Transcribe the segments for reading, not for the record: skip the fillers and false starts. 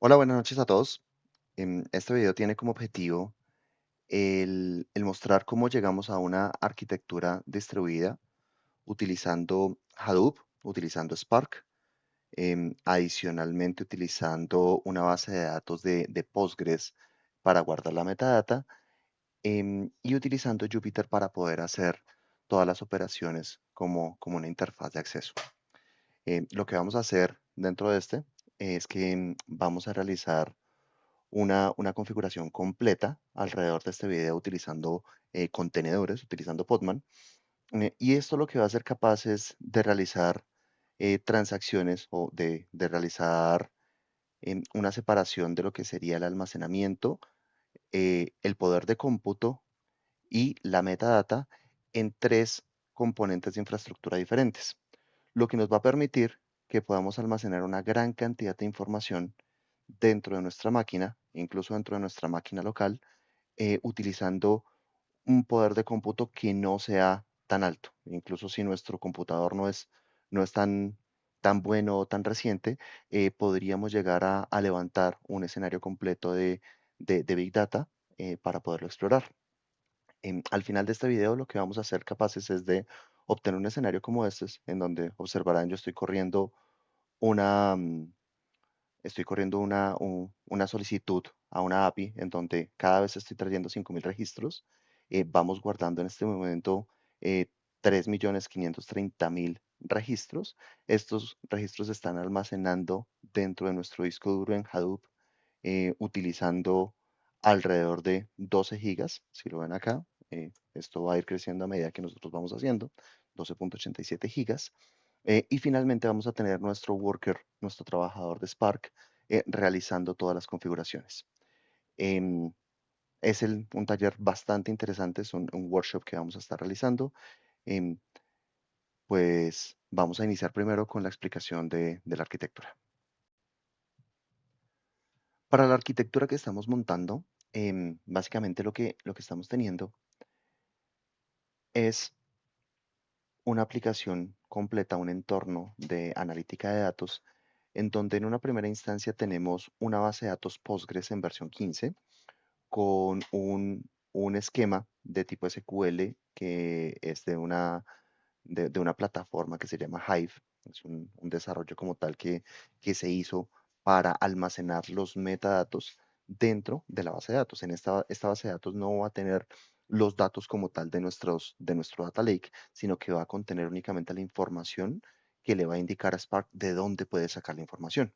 Hola, buenas noches a todos. Este video tiene como objetivo el mostrar cómo llegamos a una arquitectura distribuida utilizando Hadoop, utilizando Spark, adicionalmente utilizando una base de datos de Postgres para guardar la metadata, y utilizando Jupyter para poder hacer todas las operaciones como una interfaz de acceso. Lo que vamos a hacer dentro de este es que vamos a realizar una configuración completa alrededor de este video utilizando contenedores, utilizando Podman. Y esto lo que va a ser capaz es de realizar transacciones o de realizar una separación de lo que sería el almacenamiento, el poder de cómputo y la metadata en tres componentes de infraestructura diferentes, lo que nos va a permitir que podamos almacenar una gran cantidad de información dentro de nuestra máquina, incluso dentro de nuestra máquina local, utilizando un poder de cómputo que no sea tan alto. Incluso si nuestro computador no es tan bueno o tan reciente, podríamos llegar a levantar un escenario completo de Big Data para poderlo explorar. Al final de este video, lo que vamos a ser capaces es de obtener un escenario como este, en donde observarán, yo una, mm, estoy corriendo una solicitud a una API en donde cada vez estoy trayendo 5.000 registros. Vamos guardando en este momento 3.530.000 registros. Estos registros se están almacenando dentro de nuestro disco duro en Hadoop, utilizando alrededor de 12 gigas, si lo ven acá. Esto va a ir creciendo a medida que nosotros vamos haciendo, 12.87 gigas. Y finalmente vamos a tener nuestro worker, nuestro trabajador de Spark, realizando todas las configuraciones. Em, un taller bastante interesante, es un workshop que vamos a estar realizando. Em, pues vamos a iniciar primero con la explicación de la arquitectura. Para la arquitectura que estamos montando, básicamente lo que estamos teniendo es una aplicación completa, un entorno de analítica de datos, en donde en una primera instancia tenemos una base de datos Postgres en versión 15 con un esquema de tipo SQL que es de una plataforma que se llama Hive. Es un desarrollo como tal que se hizo para almacenar los metadatos dentro de la base de datos. Esta base de datos no va a tener los datos como tal de nuestro data lake, sino que va a contener únicamente la información que le va a indicar a Spark de dónde puede sacar la información.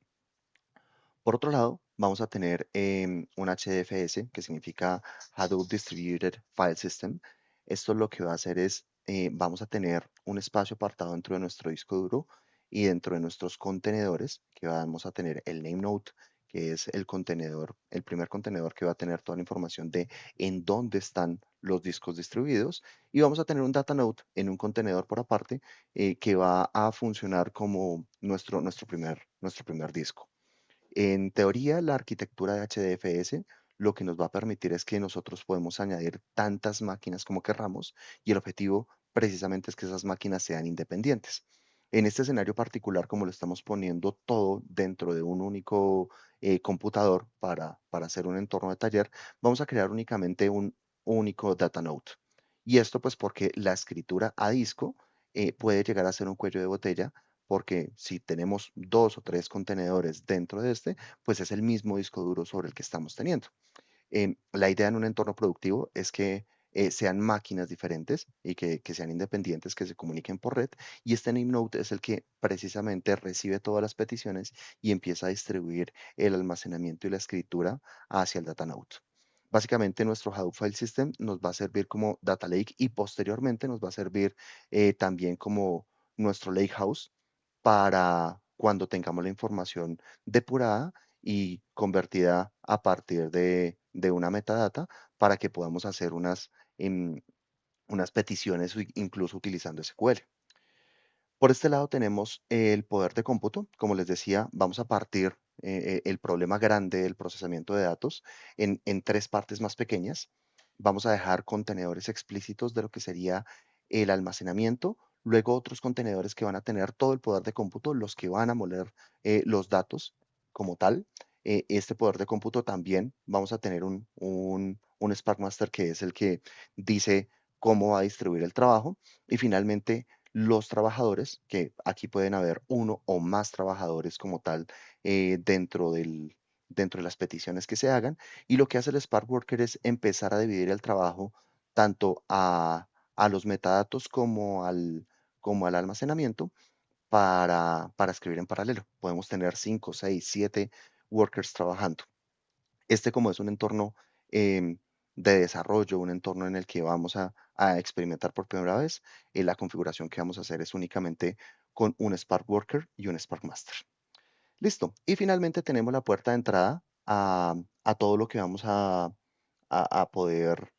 Por otro lado, vamos a tener un HDFS, que significa Hadoop Distributed File System. Esto lo que va a hacer es, vamos a tener un espacio apartado dentro de nuestro disco duro y dentro de nuestros contenedores, que vamos a tener el name node, que es el contenedor, el primer contenedor que va a tener toda la información de en dónde están los discos distribuidos. Y vamos a tener un data node en un contenedor por aparte, que va a funcionar como nuestro primer disco. En teoría, la arquitectura de HDFS lo que nos va a permitir es que nosotros podemos añadir tantas máquinas como querramos, y el objetivo precisamente es que esas máquinas sean independientes. En este escenario particular, como lo estamos poniendo todo dentro de un único computador para hacer un entorno de taller, vamos a crear únicamente un único data node. Y esto pues porque la escritura a disco puede llegar a ser un cuello de botella, porque si tenemos dos o tres contenedores dentro de este, pues es el mismo disco duro sobre el que estamos teniendo. La idea en un entorno productivo es que sean máquinas diferentes y que sean independientes, que se comuniquen por red, y este name node es el que precisamente recibe todas las peticiones y empieza a distribuir el almacenamiento y la escritura hacia el data node. Básicamente nuestro Hadoop File System nos va a servir como data lake y posteriormente nos va a servir también como nuestro lakehouse para cuando tengamos la información depurada y convertida a partir de una metadata, para que podamos hacer unas peticiones incluso utilizando SQL. Por este lado tenemos el poder de cómputo. Como les decía, vamos a partir el problema grande del procesamiento de datos en tres partes más pequeñas. Vamos a dejar contenedores explícitos de lo que sería el almacenamiento, luego otros contenedores que van a tener todo el poder de cómputo, los que van a moler los datos como tal, este poder de cómputo también vamos a tener un Spark Master que es el que dice cómo va a distribuir el trabajo. Y finalmente, los trabajadores, que aquí pueden haber uno o más trabajadores como tal dentro de las peticiones que se hagan. Y lo que hace el Spark Worker es empezar a dividir el trabajo tanto a los metadatos como al almacenamiento para escribir en paralelo. Podemos tener 5, 6, 7 workers trabajando. Este como es un entorno em, de desarrollo, un entorno en el que vamos a experimentar por primera vez, la configuración que vamos a hacer es únicamente con un Spark Worker y un Spark Master. Listo. Y finalmente tenemos la puerta de entrada a todo lo que vamos a poder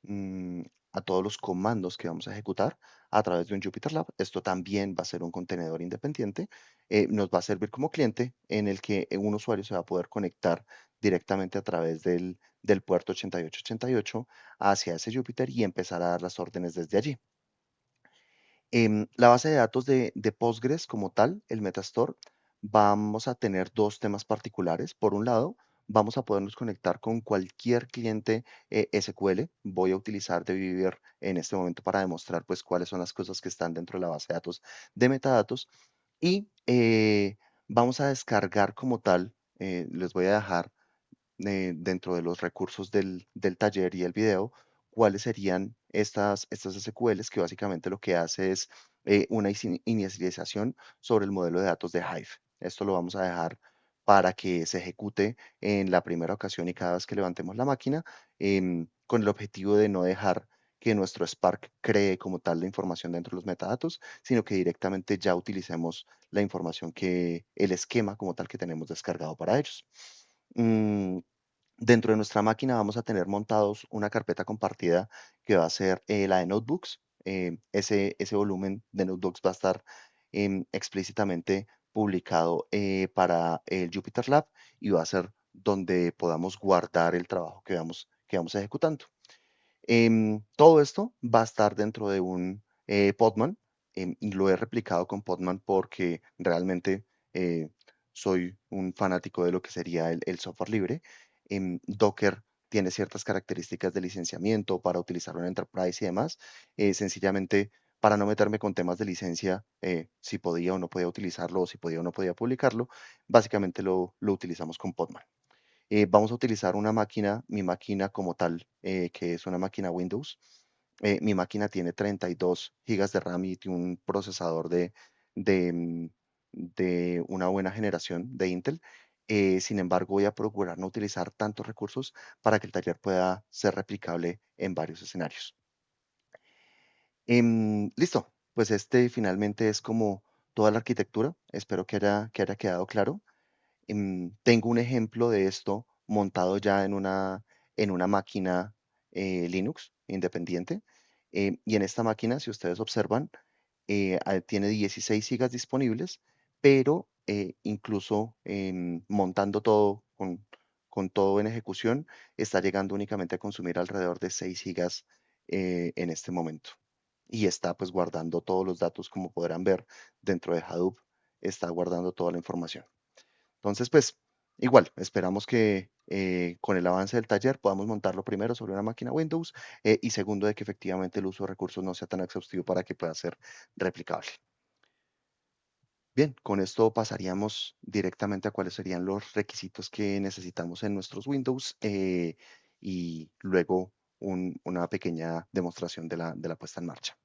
mm, a todos los comandos que vamos a ejecutar a través de un Jupyter Lab. Esto también va a ser un contenedor independiente. Nos va a servir como cliente en el que un usuario se va a poder conectar directamente a través del puerto 8888 hacia ese Jupyter y empezar a dar las órdenes desde allí. La base de datos de Postgres como tal, el Metastore, vamos a tener dos temas particulares. Por un lado, vamos a podernos conectar con cualquier cliente SQL. Voy a utilizar DBeaver en este momento para demostrar pues cuáles son las cosas que están dentro de la base de datos de metadatos. Y vamos a descargar como tal, les voy a dejar dentro de los recursos del taller y el video, cuáles serían estas SQLs, que básicamente lo que hace es una inicialización sobre el modelo de datos de Hive. Esto lo vamos a dejar para que se ejecute en la primera ocasión y cada vez que levantemos la máquina, con el objetivo de no dejar que nuestro Spark cree como tal la información dentro de los metadatos, sino que directamente ya utilicemos la información el esquema como tal que tenemos descargado para ellos. Mm, Dentro de nuestra máquina vamos a tener montados una carpeta compartida que va a ser la de notebooks. Ese volumen de notebooks va a estar explícitamente publicado para el Jupyter Lab y va a ser donde podamos guardar el trabajo que vamos ejecutando. Todo esto va a estar dentro de un Podman y lo he replicado con Podman porque realmente eh, soy un fanático de lo que sería el software libre. Docker tiene ciertas características de licenciamiento para utilizarlo en Enterprise y demás. Sencillamente, para no meterme con temas de licencia, si podía o no podía utilizarlo o si podía o no podía publicarlo, básicamente lo utilizamos con Podman. Vamos a utilizar una máquina, mi máquina como tal, que es una máquina Windows. Mi máquina tiene 32 gigas de RAM y tiene un procesador de, mm, de una buena generación de Intel. Sin embargo, voy a procurar no utilizar tantos recursos para que el taller pueda ser replicable en varios escenarios. Listo, pues este finalmente es como toda la arquitectura. Espero que haya quedado claro. Tengo un ejemplo de esto montado ya en una máquina Linux independiente. Y en esta máquina, si ustedes observan, tiene 16 gigas disponibles, pero incluso montando todo con todo en ejecución, está llegando únicamente a consumir alrededor de 6 gigas en este momento. Y está pues guardando todos los datos, como podrán ver, dentro de Hadoop, está guardando toda la información. Entonces, pues, igual, esperamos que con el avance del taller podamos montarlo primero sobre una máquina Windows y segundo, de que efectivamente el uso de recursos no sea tan exhaustivo para que pueda ser replicable. Bien, con esto pasaríamos directamente a cuáles serían los requisitos que necesitamos en nuestros Windows y luego una pequeña demostración de la puesta en marcha.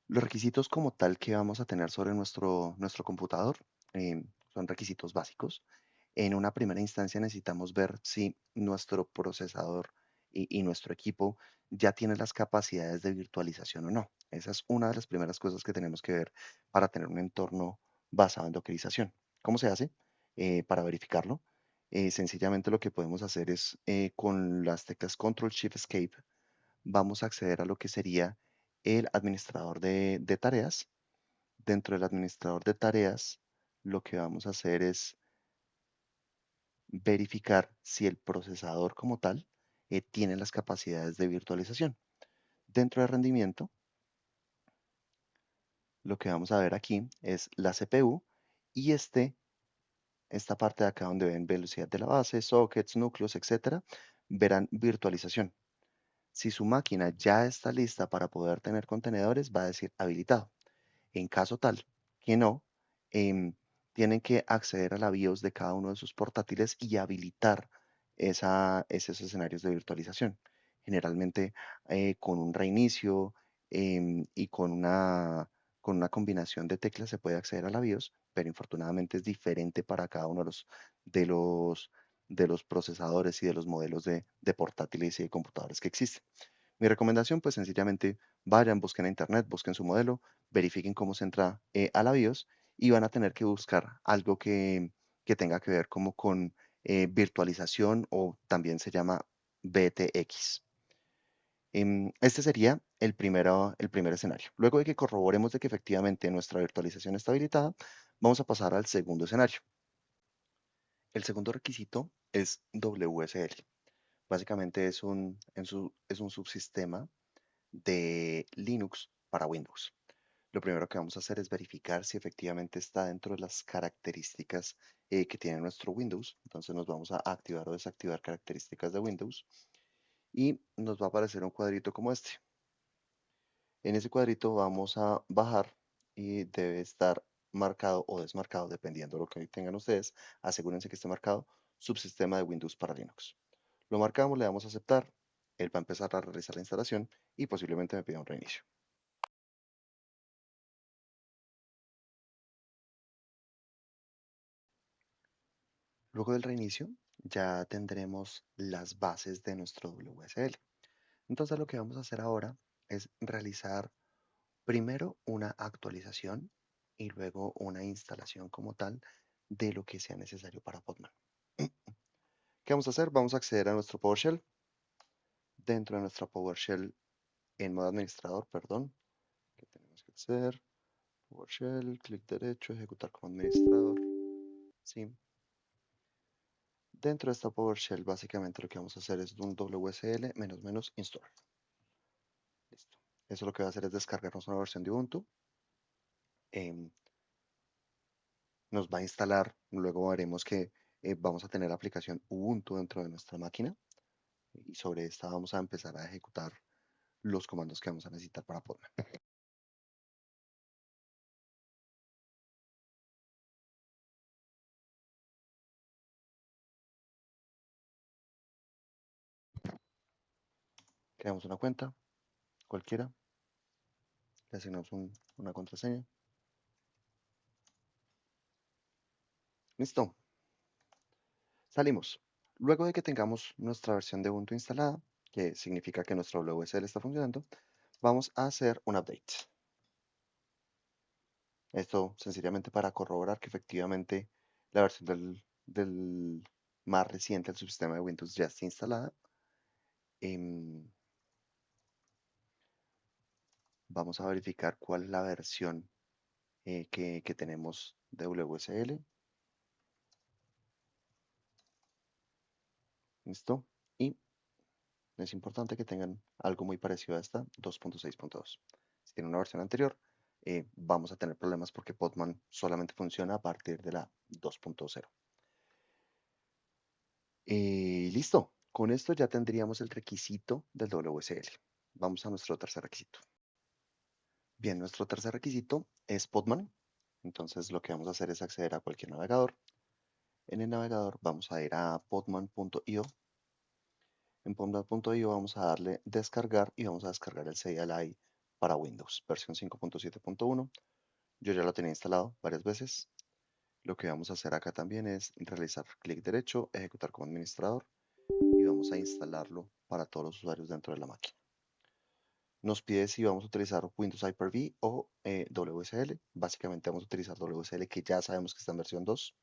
Los requisitos como tal que vamos a tener sobre nuestro computador son requisitos básicos. En una primera instancia necesitamos ver si nuestro procesador y nuestro equipo ya tiene las capacidades de virtualización o no. Esa es una de las primeras cosas que tenemos que ver para tener un entorno basado en dockerización. ¿Cómo se hace? Para verificarlo, sencillamente lo que podemos hacer es con las teclas Control Shift Escape vamos a acceder a lo que sería el administrador de tareas. Dentro del administrador de tareas, lo que vamos a hacer es verificar si el procesador como tal tiene las capacidades de virtualización. Dentro de rendimiento, lo que vamos a ver aquí es la CPU y este esta parte de acá donde ven velocidad de la base, sockets, núcleos, etcétera, verán virtualización. Si su máquina ya está lista para poder tener contenedores, va a decir habilitado. En caso tal que no, em, tienen que acceder a la BIOS de cada uno de sus portátiles y habilitar esos escenarios de virtualización. Generalmente con un reinicio y con una combinación de teclas se puede acceder a la BIOS, pero infortunadamente es diferente para cada uno de los, de los procesadores y de los modelos de portátiles y de computadores que existen. Mi recomendación, pues sencillamente vayan, busquen a internet, busquen su modelo, verifiquen cómo se entra a la BIOS y van a tener que buscar algo que tenga que ver como con virtualización o también se llama BTX. Este sería el primer escenario. Luego de que corroboremos de que efectivamente nuestra virtualización está habilitada, vamos a pasar al segundo escenario. El segundo requisito es WSL. Básicamente es un subsistema de Linux para Windows. Lo primero que vamos a hacer es verificar si efectivamente está dentro de las características que tiene nuestro Windows. Entonces nos vamos a activar o desactivar características de Windows y nos va a aparecer un cuadrito como este. En ese cuadrito vamos a bajar y debe estar marcado o desmarcado, dependiendo de lo que tengan ustedes. Asegúrense que esté marcado subsistema de Windows para Linux. Lo marcamos, le damos a aceptar, él va a empezar a realizar la instalación y posiblemente me pida un reinicio. Luego del reinicio ya tendremos las bases de nuestro WSL. Entonces lo que vamos a hacer ahora es realizar primero una actualización y luego una instalación como tal de lo que sea necesario para Podman. ¿Qué vamos a hacer? Vamos a acceder a nuestro PowerShell. Dentro de nuestra PowerShell en modo administrador, perdón, ¿qué tenemos que hacer? PowerShell, clic derecho, ejecutar como administrador. Sí. Dentro de esta PowerShell, básicamente lo que vamos a hacer es un WSL install. Listo. Eso lo que va a hacer es descargarnos una versión de Ubuntu. em, Nos va a instalar, luego veremos que vamos a tener la aplicación Ubuntu dentro de nuestra máquina y sobre esta vamos a empezar a ejecutar los comandos que vamos a necesitar para Podman. Creamos una cuenta, cualquiera, le asignamos una contraseña. Listo, salimos. Luego de que tengamos nuestra versión de Ubuntu instalada, que significa que nuestro WSL está funcionando, vamos a hacer un update. Esto sencillamente para corroborar que efectivamente la versión del más reciente del subsistema de Windows ya está instalada. Em, Vamos a verificar cuál es la versión que tenemos de WSL. ¿Listo? Y es importante que tengan algo muy parecido a esta 2.6.2. Si tienen una versión anterior, vamos a tener problemas porque Podman solamente funciona a partir de la 2.0. Listo. Con esto ya tendríamos el requisito del WSL. Vamos a nuestro tercer requisito. Bien, nuestro tercer requisito es Podman. Entonces lo que vamos a hacer es acceder a cualquier navegador. En el navegador vamos a ir a podman.io. En podman.io vamos a darle descargar y vamos a descargar el CLI para Windows, versión 5.7.1. Yo ya lo tenía instalado varias veces. Lo que vamos a hacer acá también es realizar clic derecho, ejecutar como administrador y vamos a instalarlo para todos los usuarios dentro de la máquina. Nos pide si vamos a utilizar Windows Hyper-V o WSL. Básicamente vamos a utilizar WSL que ya sabemos que está en versión 2.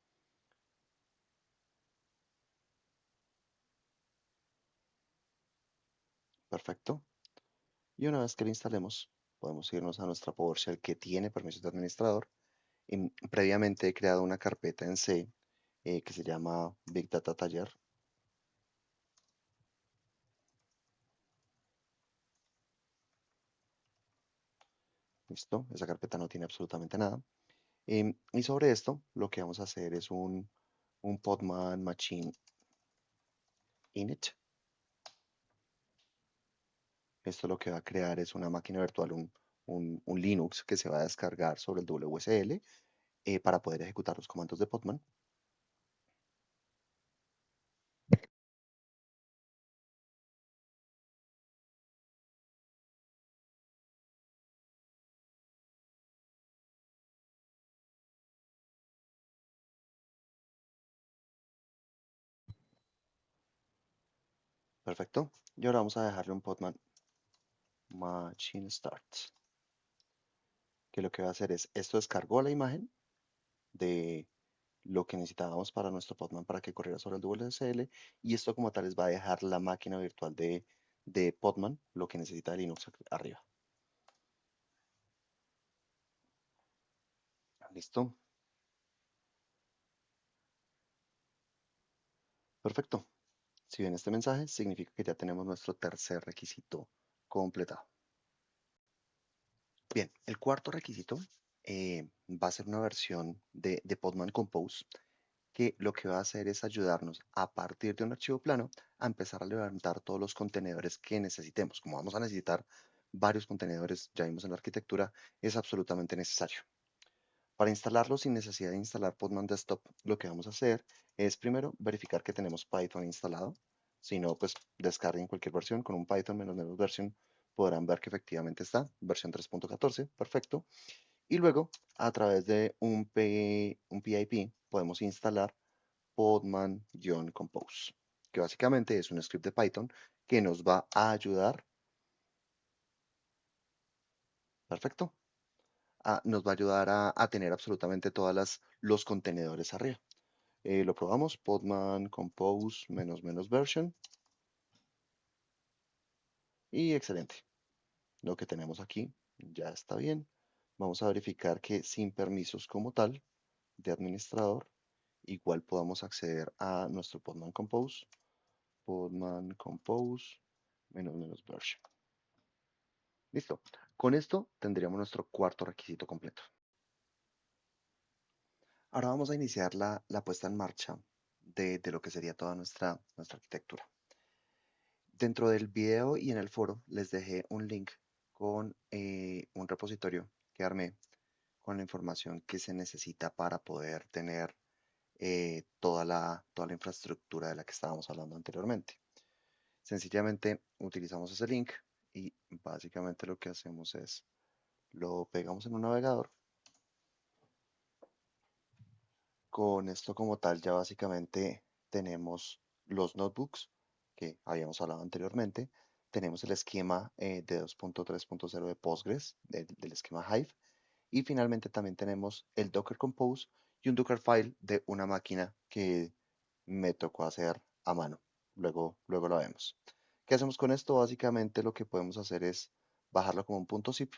Perfecto. Y una vez que lo instalemos, podemos irnos a nuestra PowerShell que tiene permisos de administrador. Previamente he creado una carpeta en C que se llama Big Data Taller. Listo, esa carpeta no tiene absolutamente nada. Y sobre esto, lo que vamos a hacer es un Podman Machine Init. Esto lo que va a crear es una máquina virtual, un Linux que se va a descargar sobre el WSL para poder ejecutar los comandos de Podman. Perfecto. Y ahora vamos a dejarle un Podman Machine Start, que lo que va a hacer es, esto descargó la imagen de lo que necesitábamos para nuestro Podman para que corriera sobre el WSL, y esto como tal les va a dejar la máquina virtual de Podman, lo que necesita de Linux arriba. ¿Listo? Perfecto. Si ven este mensaje, significa que ya tenemos nuestro tercer requisito completado. Bien, el cuarto requisito va a ser una versión de Podman Compose que lo que va a hacer es ayudarnos a partir de un archivo plano a empezar a levantar todos los contenedores que necesitemos. Como vamos a necesitar varios contenedores, ya vimos en la arquitectura, es absolutamente necesario. Para instalarlo sin necesidad de instalar Podman Desktop, lo que vamos a hacer es primero verificar que tenemos Python instalado. Si no, pues descarguen cualquier versión con un Python menos version, podrán ver que efectivamente está, versión 3.14, perfecto. Y luego, a través de un PIP, podemos instalar Podman-compose, que básicamente es un script de Python que nos va a ayudar, perfecto, nos va a ayudar a tener absolutamente todas los contenedores arriba. Lo probamos, Podman Compose version, y excelente. Lo que tenemos aquí ya está bien. Vamos a verificar que sin permisos como tal de administrador, igual podamos acceder a nuestro Podman Compose version. Listo. Con esto tendríamos nuestro cuarto requisito completo. Ahora vamos a iniciar la puesta en marcha de lo que sería toda nuestra arquitectura. Dentro del video y en el foro les dejé un link con un repositorio que armé con la información que se necesita para poder tener toda la infraestructura de la que estábamos hablando anteriormente. Sencillamente utilizamos ese link y básicamente lo que hacemos es lo pegamos en un navegador. Con esto como tal ya básicamente tenemos los notebooks que habíamos hablado anteriormente, tenemos el esquema de 2.3.0 de Postgres, del esquema Hive, y finalmente también tenemos el Docker Compose y un Dockerfile de una máquina que me tocó hacer a mano. Luego lo vemos. ¿Qué hacemos con esto? Básicamente lo que podemos hacer es bajarlo como un punto zip.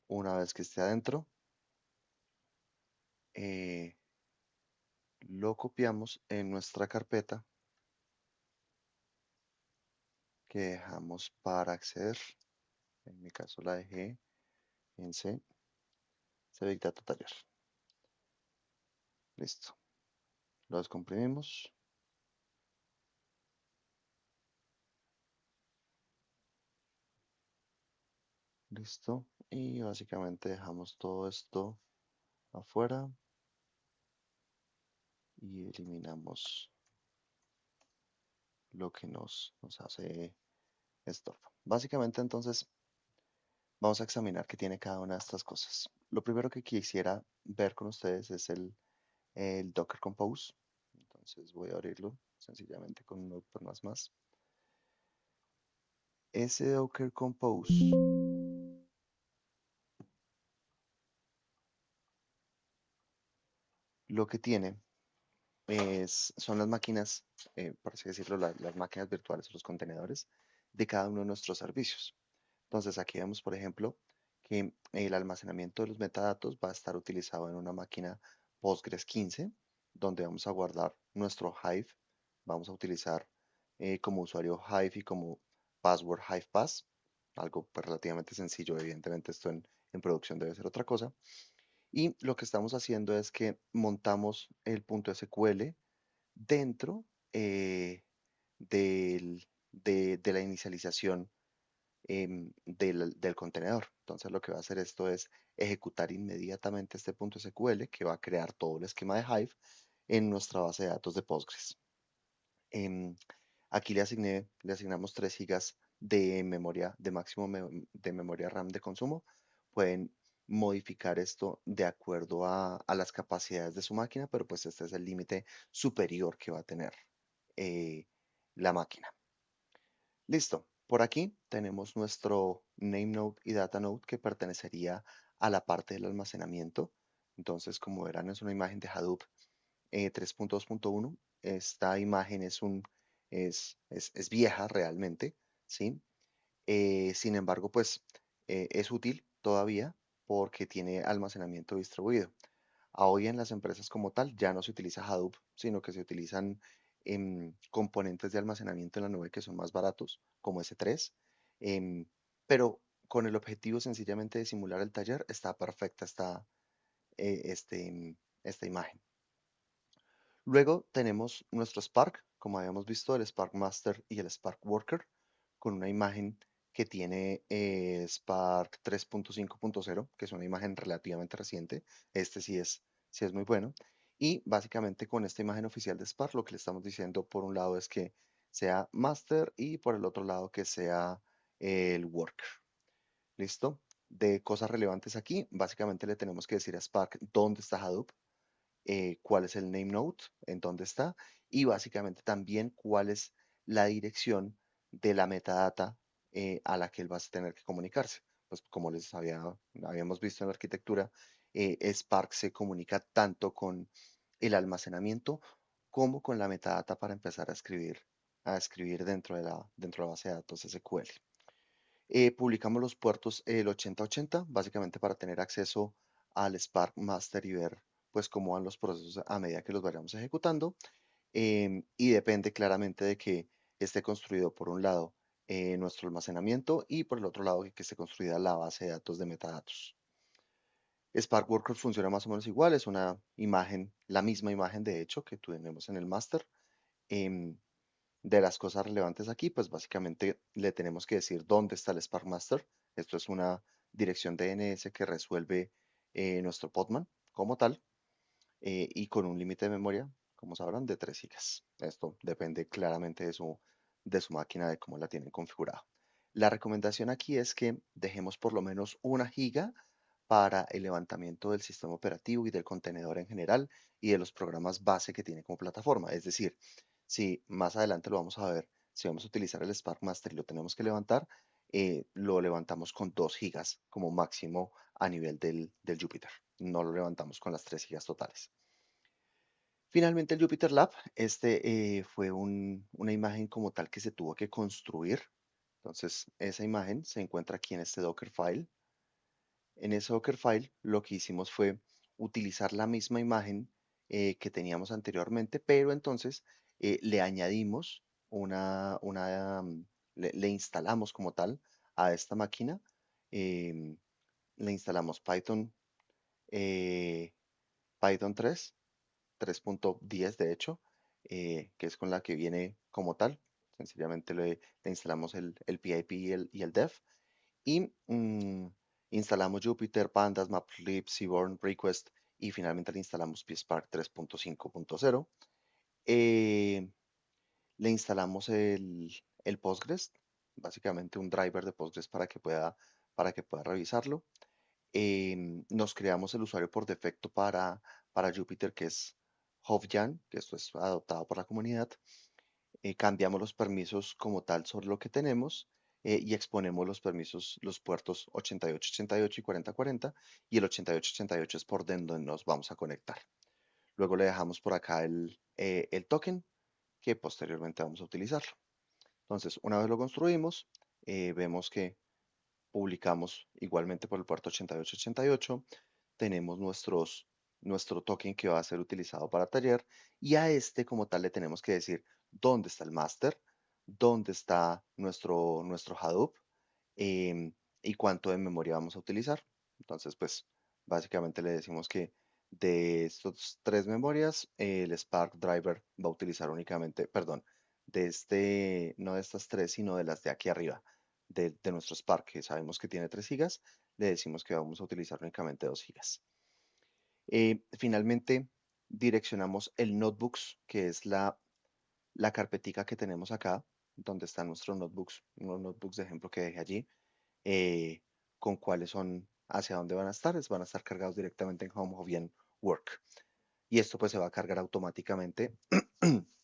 Una vez que esté adentro, eh, lo copiamos en nuestra carpeta que dejamos para acceder. En mi caso la dejé en C Big Data Taller. Listo. Lo descomprimimos. Listo. Y básicamente dejamos todo esto afuera y eliminamos lo que nos hace estorbo. Básicamente entonces vamos a examinar qué tiene cada una de estas cosas. Lo primero que quisiera ver con ustedes es el Docker Compose. Entonces voy a abrirlo sencillamente con un Notepad++. Ese Docker Compose lo que tiene son las máquinas, por así decirlo, las máquinas virtuales o los contenedores de cada uno de nuestros servicios. Entonces aquí vemos, por ejemplo, que el almacenamiento de los metadatos va a estar utilizado en una máquina Postgres 15, donde vamos a guardar nuestro Hive. Vamos a utilizar como usuario Hive y como password HivePass, algo pues, relativamente sencillo. Evidentemente esto en producción debe ser otra cosa. Y lo que estamos haciendo es que montamos el punto SQL dentro de la inicialización del contenedor. Entonces lo que va a hacer esto es ejecutar inmediatamente este punto SQL que va a crear todo el esquema de Hive en nuestra base de datos de Postgres. Em, Aquí le asignamos 3 gigas de memoria, de máximo de memoria RAM de consumo. Pueden modificar esto de acuerdo a las capacidades de su máquina, pero pues este es el límite superior que va a tener eh, la máquina. Listo. Por aquí tenemos nuestro name node y data node que pertenecería a la parte del almacenamiento. Entonces, como verán, es una imagen de Hadoop 3.2.1. Esta imagen es vieja realmente, ¿sí? Sin embargo, pues es útil todavía porque tiene almacenamiento distribuido. Hoy en las empresas como tal ya no se utiliza Hadoop, sino que se utilizan componentes de almacenamiento en la nube que son más baratos, como S3, em, pero con el objetivo sencillamente de simular el taller, está perfecta esta imagen. Luego tenemos nuestro Spark, como habíamos visto, el Spark Master y el Spark Worker, con una imagen que tiene Spark 3.5.0, que es una imagen relativamente reciente. Este sí es muy bueno. Y básicamente con esta imagen oficial de Spark, lo que le estamos diciendo por un lado es que sea Master y por el otro lado que sea el Worker. ¿Listo? De cosas relevantes aquí, básicamente le tenemos que decir a Spark dónde está Hadoop, cuál es el name node, en dónde está, y básicamente también cuál es la dirección de la metadata a la que él va a tener que comunicarse. Pues como habíamos visto en la arquitectura, Spark se comunica tanto con el almacenamiento como con la metadata para empezar a escribir dentro de la base de datos SQL. Publicamos los puertos el 8080, básicamente para tener acceso al Spark Master y ver pues cómo van los procesos a medida que los vayamos ejecutando. Y depende claramente de que esté construido por un lado nuestro almacenamiento y por el otro lado que esté construida la base de datos de metadatos. Spark Workers funciona más o menos igual, es una imagen, la misma imagen de hecho que tenemos en el master. Em, de las cosas relevantes aquí, pues básicamente le tenemos que decir dónde está el Spark Master. Esto es una dirección DNS que resuelve nuestro Podman como tal y con un límite de memoria, como sabrán, de 3 gigas. Esto depende claramente de su máquina, de cómo la tienen configurada. La recomendación aquí es que dejemos por lo menos 1 giga para el levantamiento del sistema operativo y del contenedor en general y de los programas base que tiene como plataforma. Es decir, si más adelante lo vamos a ver, si vamos a utilizar el Spark Master y lo tenemos que levantar, lo levantamos con 2 gigas como máximo a nivel del Jupyter. No lo levantamos con las 3 gigas totales. Finalmente el Jupyter Lab, este fue una imagen como tal que se tuvo que construir. Entonces, esa imagen se encuentra aquí en este Dockerfile. En ese Dockerfile lo que hicimos fue utilizar la misma imagen que teníamos anteriormente, pero entonces le añadimos le instalamos como tal a esta máquina, em, le instalamos eh, Python 3.10 de hecho, que es con la que viene como tal. Sencillamente le instalamos el PIP y el def y instalamos Jupyter, Pandas, Matplotlib, Seaborn, Request y finalmente le instalamos PSpark 3.5.0. Eh, Le instalamos el Postgres, básicamente un driver de Postgres para que pueda revisarlo. Nos creamos el usuario por defecto para Jupyter, que es Hovjan, que esto es adoptado por la comunidad. Cambiamos los permisos como tal sobre lo que tenemos y exponemos los permisos, los puertos 8888 y 4040 y el 8888 es por donde nos vamos a conectar. Luego le dejamos por acá el token que posteriormente vamos a utilizarlo. Entonces, una vez lo construimos, vemos que publicamos igualmente por el puerto 8888, tenemos nuestro token que va a ser utilizado para taller y a este como tal le tenemos que decir dónde está el master, dónde está nuestro Hadoop y cuánto de memoria vamos a utilizar. Entonces, pues Básicamente le decimos que de estos tres memorias, el Spark Driver va a utilizar únicamente, perdón, no de estas tres, sino de las de aquí arriba, de nuestro Spark, que sabemos que tiene 3 gigas, le decimos que vamos a utilizar únicamente 2 gigas. Finalmente, direccionamos el notebooks, que es la carpetica que tenemos acá, donde están nuestros notebooks, unos notebooks de ejemplo que dejé allí, eh, con cuáles son, hacia dónde van a estar, van a estar cargados directamente en Home o bien Work. Y esto pues se va a cargar automáticamente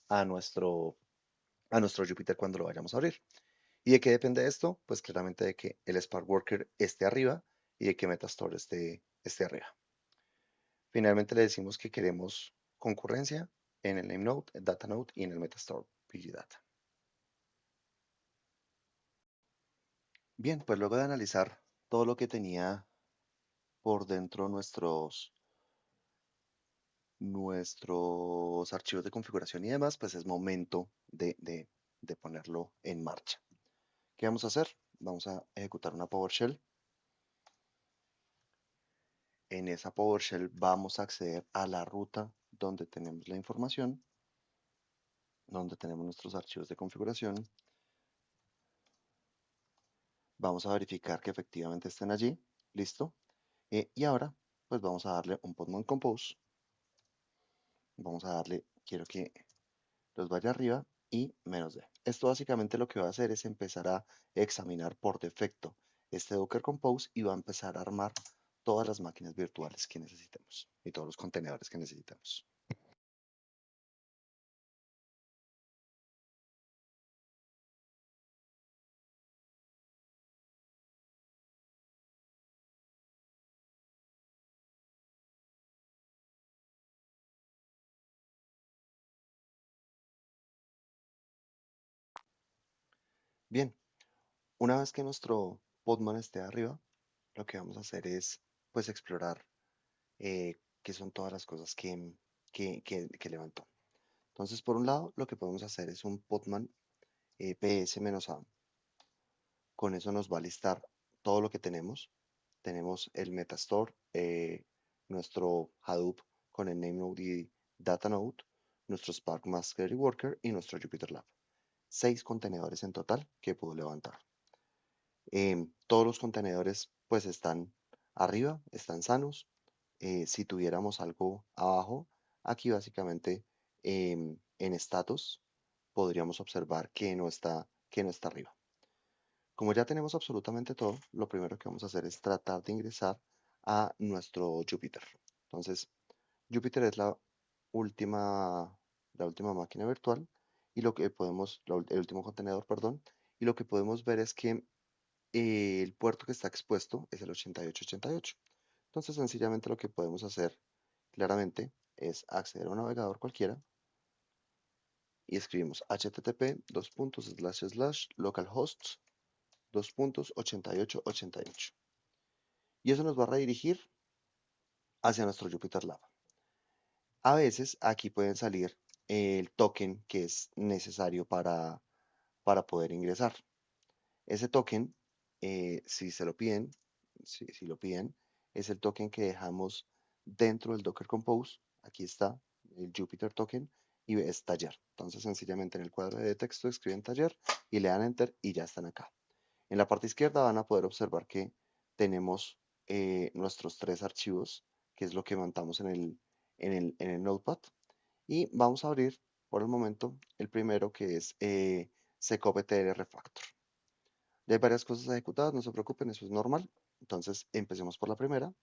a nuestro Jupyter cuando lo vayamos a abrir. ¿Y de qué depende esto? Pues claramente de que el Spark Worker esté arriba y de que Metastore esté arriba. Finalmente le decimos que queremos concurrencia en el name node, el data node y en el Metastore PGData. Bien, pues luego de analizar todo lo que tenía por dentro nuestros archivos de configuración y demás, pues es momento de ponerlo en marcha. ¿Qué vamos a hacer? Vamos a ejecutar una PowerShell. En esa PowerShell vamos a acceder a la ruta donde tenemos la información, donde tenemos nuestros archivos de configuración. Vamos a verificar que efectivamente estén allí. Listo. Y ahora, pues vamos a darle un Podman Compose. Vamos a darle, quiero que los vaya arriba y menos D. Esto básicamente lo que va a hacer es empezar a examinar por defecto este Docker Compose y va a empezar a armar todas las máquinas virtuales que necesitemos y todos los contenedores que necesitemos. Bien, una vez que nuestro Podman esté arriba, lo que vamos a hacer es pues explorar qué son todas las cosas que levantó. Entonces, por un lado, lo que podemos hacer es un Podman ps-a. Con eso nos va a listar todo lo que tenemos. Tenemos el Metastore, nuestro Hadoop con el name node y data node, nuestro Spark Master y Worker y nuestro Jupyter Lab. 6 contenedores en total que puedo levantar. Todos los contenedores pues están arriba, están sanos. Si tuviéramos algo abajo, aquí básicamente en status podríamos observar que no está arriba. Como ya tenemos absolutamente todo, lo primero que vamos a hacer es tratar de ingresar a nuestro Jupyter. Entonces, Jupyter es la última máquina virtual y lo que el último contenedor, perdón, y lo que podemos ver es que el puerto que está expuesto es el 8888. Entonces, sencillamente lo que podemos hacer claramente es acceder a un navegador cualquiera y escribimos http://localhost 8888. Y eso nos va a redirigir hacia nuestro Jupyter Lab. A veces aquí pueden salir el token que es necesario para poder ingresar. Ese token, si se lo piden, si lo piden, es el token que dejamos dentro del Docker Compose. Aquí está el Jupyter token y es taller. Entonces, sencillamente en el cuadro de texto escriben taller y le dan enter y ya están acá. En la parte izquierda van a poder observar que tenemos nuestros 3 archivos, que es lo que montamos en el Notepad. Y vamos a abrir por el momento el primero que es ccoptr refactor. Ya hay varias cosas ejecutadas, no se preocupen, eso es normal. Entonces empecemos por la primera,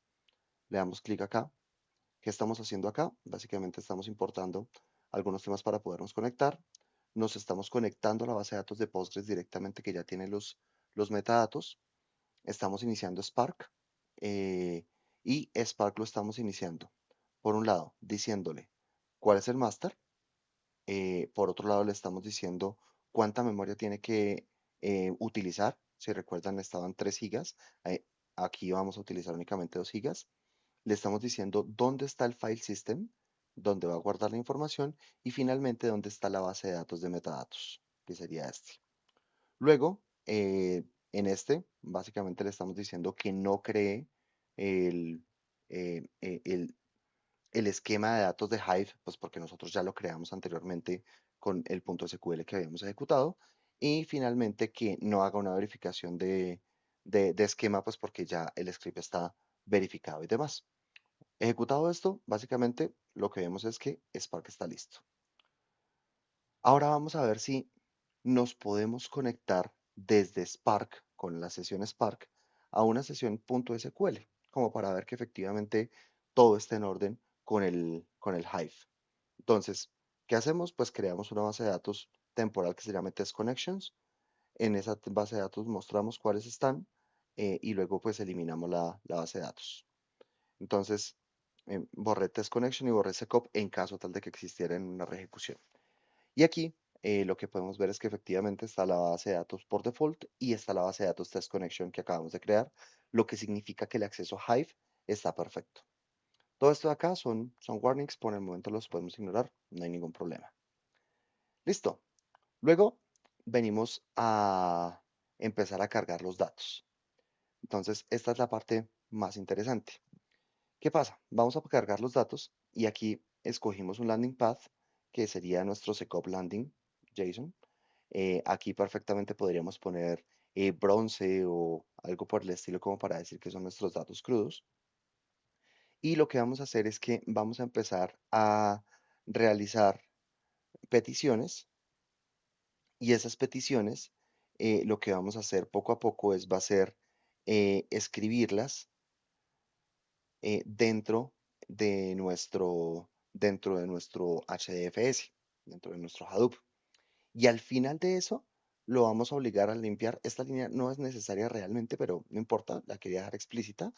le damos clic acá. ¿Qué estamos haciendo acá? Básicamente estamos importando algunos temas para podernos conectar. Nos estamos conectando a la base de datos de Postgres directamente que ya tiene los metadatos. Estamos iniciando Spark eh, y Spark lo estamos iniciando. Por un lado, diciéndole cuál es el máster. Por otro lado, le estamos diciendo cuánta memoria tiene que utilizar. Si recuerdan, estaban 3 gigas. Aquí vamos a utilizar únicamente 2 gigas. Le estamos diciendo dónde está el file system, dónde va a guardar la información y finalmente dónde está la base de datos de metadatos, que sería este. Luego, en este, básicamente le estamos diciendo que no cree el esquema de datos de Hive, pues porque nosotros ya lo creamos anteriormente con el punto SQL que habíamos ejecutado. Y finalmente que no haga una verificación de esquema, pues porque ya el script está verificado y demás. Ejecutado esto, básicamente lo que vemos es que Spark está listo. Ahora vamos a ver si nos podemos conectar desde Spark, con la sesión Spark, a una sesión .sql, como para ver que efectivamente todo está en orden con el Hive. Entonces, ¿qué hacemos? Pues creamos una base de datos temporal que se llama Test Connections. En esa base de datos mostramos cuáles están y luego pues eliminamos la base de datos. Entonces, borré Test Connection y borré Secop en caso tal de que existiera en una reejecución. Y aquí lo que podemos ver es que efectivamente está la base de datos por default y está la base de datos Test Connection que acabamos de crear, lo que significa que el acceso a Hive está perfecto. Todo esto de acá son warnings, por el momento los podemos ignorar, no hay ningún problema. Listo. Luego venimos a empezar a cargar los datos. Entonces, esta es la parte más interesante. ¿Qué pasa? Vamos a cargar los datos y aquí escogimos un landing path que sería nuestro Secop landing JSON. Aquí perfectamente podríamos poner bronce o algo por el estilo como para decir que son nuestros datos crudos. Y lo que vamos a hacer es que vamos a empezar a realizar peticiones y esas peticiones lo que vamos a hacer poco a poco va a ser escribirlas dentro dentro de nuestro HDFS, dentro de nuestro Hadoop. Y al final de eso, lo vamos a obligar a limpiar. Esta línea no es necesaria realmente, pero no importa, la quería dejar explícita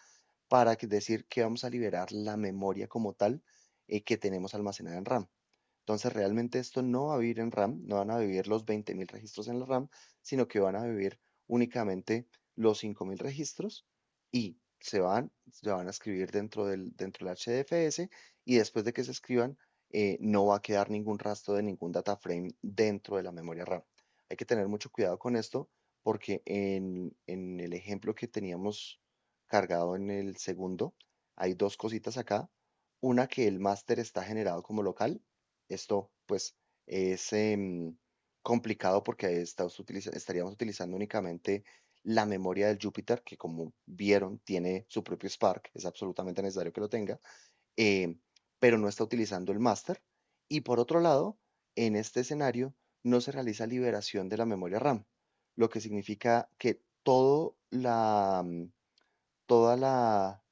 para decir que vamos a liberar la memoria como tal que tenemos almacenada en RAM. Entonces, realmente esto no va a vivir en RAM, no van a vivir los 20.000 registros en la RAM, sino que van a vivir únicamente los 5.000 registros y se van a escribir dentro del HDFS y después de que se escriban, no va a quedar ningún rastro de ningún data frame dentro de la memoria RAM. Hay que tener mucho cuidado con esto porque en el ejemplo que teníamos cargado en el segundo, hay dos cositas acá. Una que el máster está generado como local. Esto pues es complicado porque estaríamos utilizando únicamente la memoria del Jupyter, que como vieron tiene su propio Spark, es absolutamente necesario que lo tenga, eh, pero no está utilizando el máster. Y por otro lado, en este escenario no se realiza liberación de la memoria RAM, lo que significa que toda la, toda la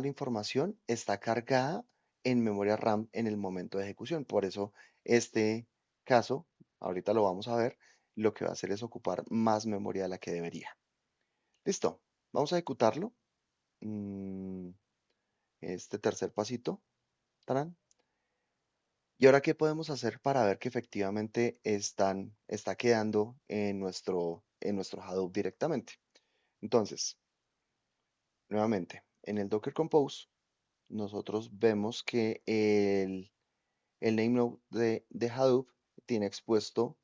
información está cargada en memoria RAM en el momento de ejecución. Por eso este caso, ahorita lo vamos a ver, lo que va a hacer es ocupar más memoria de la que debería. Listo, vamos a ejecutarlo. Mm, Este tercer pasito. ¡Tarán! Y ahora, ¿qué podemos hacer para ver que efectivamente está quedando en nuestro Hadoop directamente? Entonces, nuevamente, en el Docker Compose, nosotros vemos que el name node de Hadoop tiene expuesto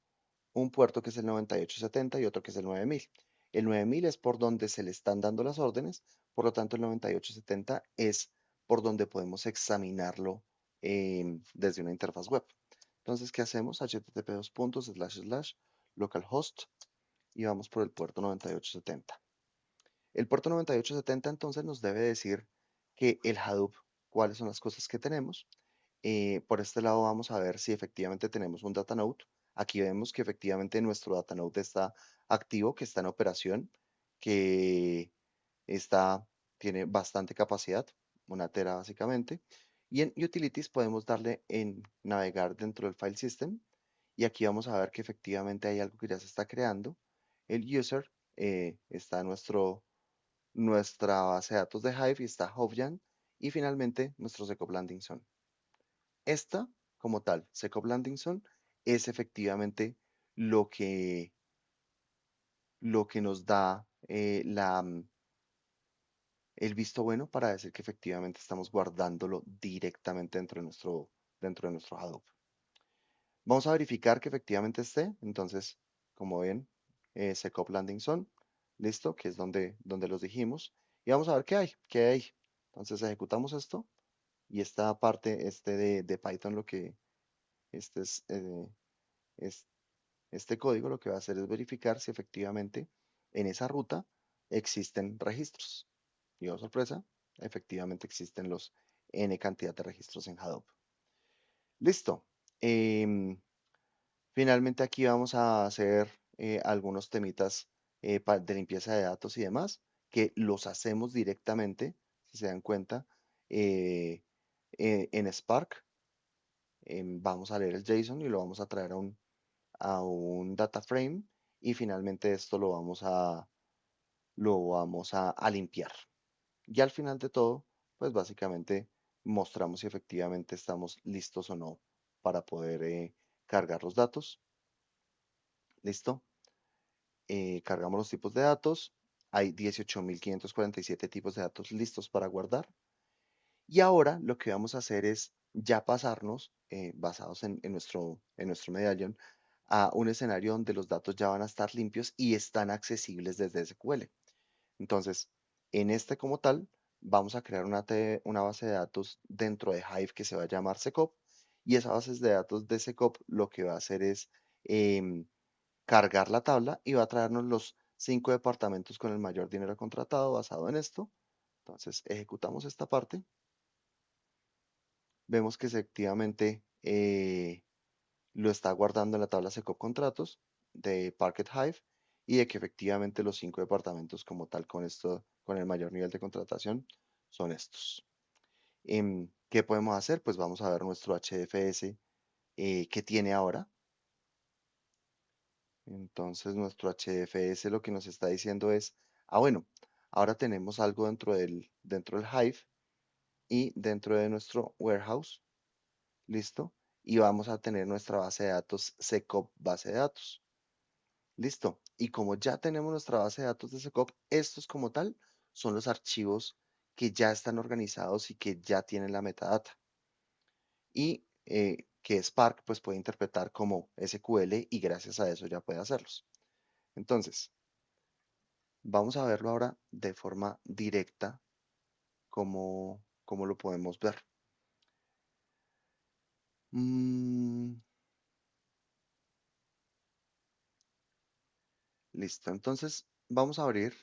un puerto que es el 9870 y otro que es el 9000. El 9000 es por donde se le están dando las órdenes, por lo tanto el 9870 es por donde podemos examinarlo desde una interfaz web. Entonces, ¿qué hacemos? http://localhost y vamos por el puerto 9870. El puerto 9870 entonces nos debe decir que el Hadoop, cuáles son las cosas que tenemos. Por este lado vamos a ver si efectivamente tenemos un data node. Aquí vemos que efectivamente nuestro data node está activo, que está en operación, que está, tiene bastante capacidad, una tera básicamente. Y en utilities podemos darle en navegar dentro del file system y aquí vamos a ver que efectivamente hay algo que ya se está creando. El user está nuestra base de datos de Hive y está Hovyan y finalmente nuestro Secop Landing Zone. Esta, como tal, Secop Landing Zone, es efectivamente lo que, lo que nos da el visto bueno para decir que efectivamente estamos guardándolo directamente dentro de nuestro Hadoop. Vamos a verificar que efectivamente esté. Entonces, como ven, Secop Landing Zone, listo, que es donde los dijimos. Y vamos a ver qué hay, qué hay. Entonces ejecutamos esto y esta parte, de Python, lo que este es, es- este código lo que va a hacer es verificar si efectivamente en esa ruta existen registros. Y oh sorpresa, efectivamente existen los n cantidad de registros en Hadoop. Listo. Em, Finalmente aquí vamos a hacer algunos temitas de limpieza de datos y demás, que los hacemos directamente, si se dan cuenta, eh, en Spark. Vamos a leer el JSON y lo vamos a traer a un data frame y finalmente esto lo vamos a limpiar. Y al final de todo, pues básicamente mostramos si efectivamente estamos listos o no para poder cargar los datos. ¿Listo? Cargamos los tipos de datos. Hay 18.547 tipos de datos listos para guardar. Y ahora lo que vamos a hacer es ya pasarnos, basados en nuestro medallón, a un escenario donde los datos ya van a estar limpios y están accesibles desde SQL. Entonces, en este como tal, vamos a crear una base de datos dentro de Hive que se va a llamar SECOP. Y esa base de datos de SECOP lo que va a hacer es em, cargar la tabla y va a traernos los 5 departamentos con el mayor dinero contratado basado en esto. Entonces, ejecutamos esta parte. Vemos que efectivamente lo está guardando en la tabla SECOP contratos de Parquet Hive y de que efectivamente los 5 departamentos como tal con esto, con el mayor nivel de contratación, son estos. ¿Qué podemos hacer? Pues vamos a ver nuestro HDFS que tiene ahora. Entonces nuestro HDFS lo que nos está diciendo es, bueno, ahora tenemos algo dentro del Hive y dentro de nuestro warehouse, listo, y vamos a tener nuestra base de datos SECOP base de datos, listo. Y como ya tenemos nuestra base de datos de SECOP, estos como tal son los archivos que ya están organizados y que ya tienen la metadata y que Spark pues puede interpretar como SQL y gracias a eso ya puede hacerlos. Entonces, vamos a verlo ahora de forma directa, como lo podemos ver. Mm, listo, entonces vamos a abrir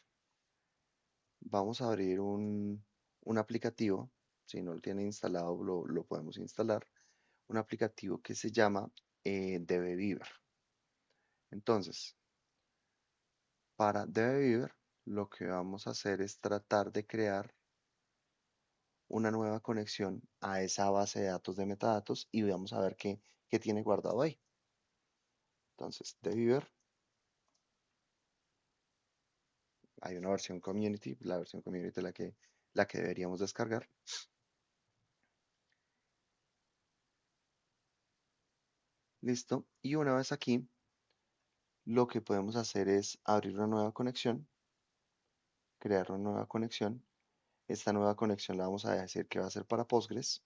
un aplicativo. Si no lo tiene instalado, lo podemos instalar. Un aplicativo que se llama DBViewer. Entonces, para DBViewer, lo que vamos a hacer es tratar de crear una nueva conexión a esa base de datos de metadatos y vamos a ver qué tiene guardado ahí. Entonces, DBViewer, hay una versión community, la versión community es la que deberíamos descargar. Listo. Y una vez aquí, lo que podemos hacer es abrir una nueva conexión, crear una nueva conexión. Esta nueva conexión la vamos a decir que va a ser para Postgres.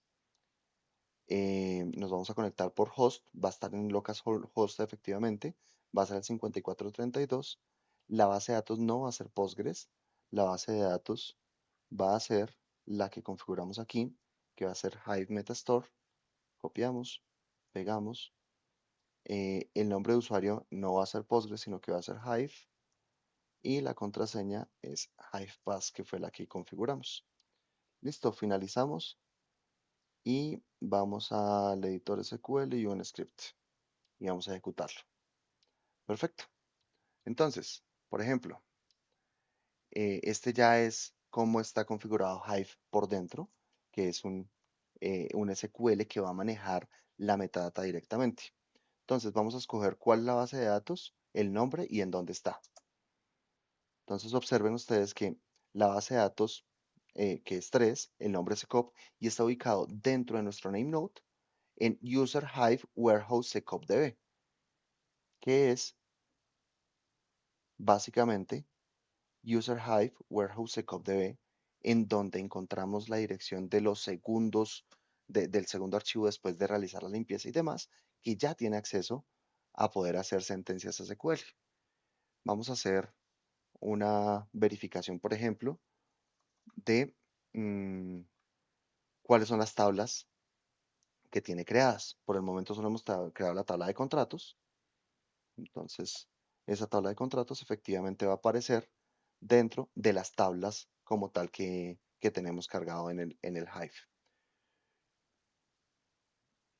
Nos vamos a conectar por host, va a estar en localhost efectivamente, va a ser el 5432. La base de datos no va a ser Postgres, la base de datos va a ser la que configuramos aquí, que va a ser Hive Metastore. Copiamos, pegamos. El nombre de usuario no va a ser Postgres, sino que va a ser Hive. Y la contraseña es HivePass, que fue la que configuramos. Listo, finalizamos y vamos al editor SQL y un script y vamos a ejecutarlo. Perfecto. Entonces, por ejemplo, este ya es cómo está configurado Hive por dentro, que es un SQL que va a manejar la metadata directamente. Entonces vamos a escoger cuál es la base de datos, el nombre y en dónde está. Entonces observen ustedes que la base de datos, que es 3, el nombre es SECOP y está ubicado dentro de nuestro name node en user Hive warehouse SECOP DB, que es básicamente user Hive warehouse SECOP DB, en donde encontramos la dirección de los segundos del segundo archivo después de realizar la limpieza y demás, que ya tiene acceso a poder hacer sentencias SQL. Vamos a hacer una verificación, por ejemplo, de mm, cuáles son las tablas que tiene creadas. Por el momento solo hemos creado la tabla de contratos. Entonces, esa tabla de contratos efectivamente va a aparecer dentro de las tablas como tal que tenemos cargado en el Hive.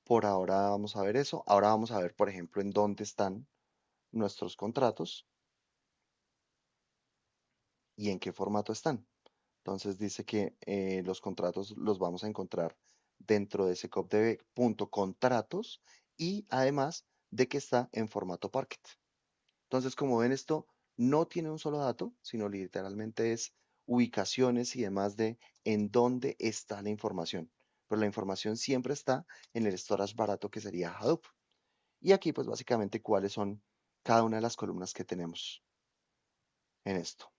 Por ahora vamos a ver eso. Ahora vamos a ver, por ejemplo, en dónde están nuestros contratos y en qué formato están. Entonces dice que los contratos los vamos a encontrar dentro de ese CopDB.contratos y además de que está en formato Parquet. Entonces, como ven, esto no tiene un solo dato, sino literalmente es ubicaciones y demás de en dónde está la información. Pero la información siempre está en el storage barato que sería Hadoop. Y aquí, pues básicamente, cuáles son cada una de las columnas que tenemos en esto.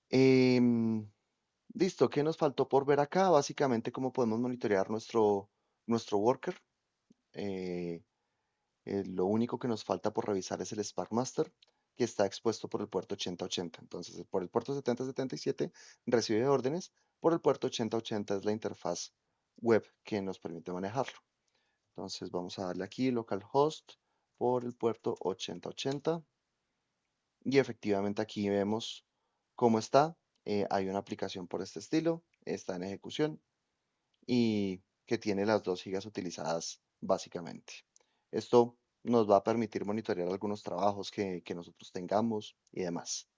Em, Listo, ¿qué nos faltó por ver acá? Básicamente, cómo podemos monitorear nuestro worker. Eh, lo único que nos falta por revisar es el Spark Master, que está expuesto por el puerto 8080. Entonces, por el puerto 7077 recibe órdenes, por el puerto 8080 es la interfaz web que nos permite manejarlo. Entonces, vamos a darle aquí localhost por el puerto 8080 y efectivamente aquí vemos cómo está. Hay una aplicación por este estilo, está en ejecución y que tiene las 2 gigas utilizadas básicamente. Esto nos va a permitir monitorear algunos trabajos que nosotros tengamos y demás.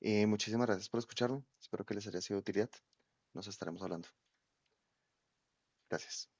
Muchísimas gracias por escucharme. Espero que les haya sido de utilidad. Nos estaremos hablando. Gracias.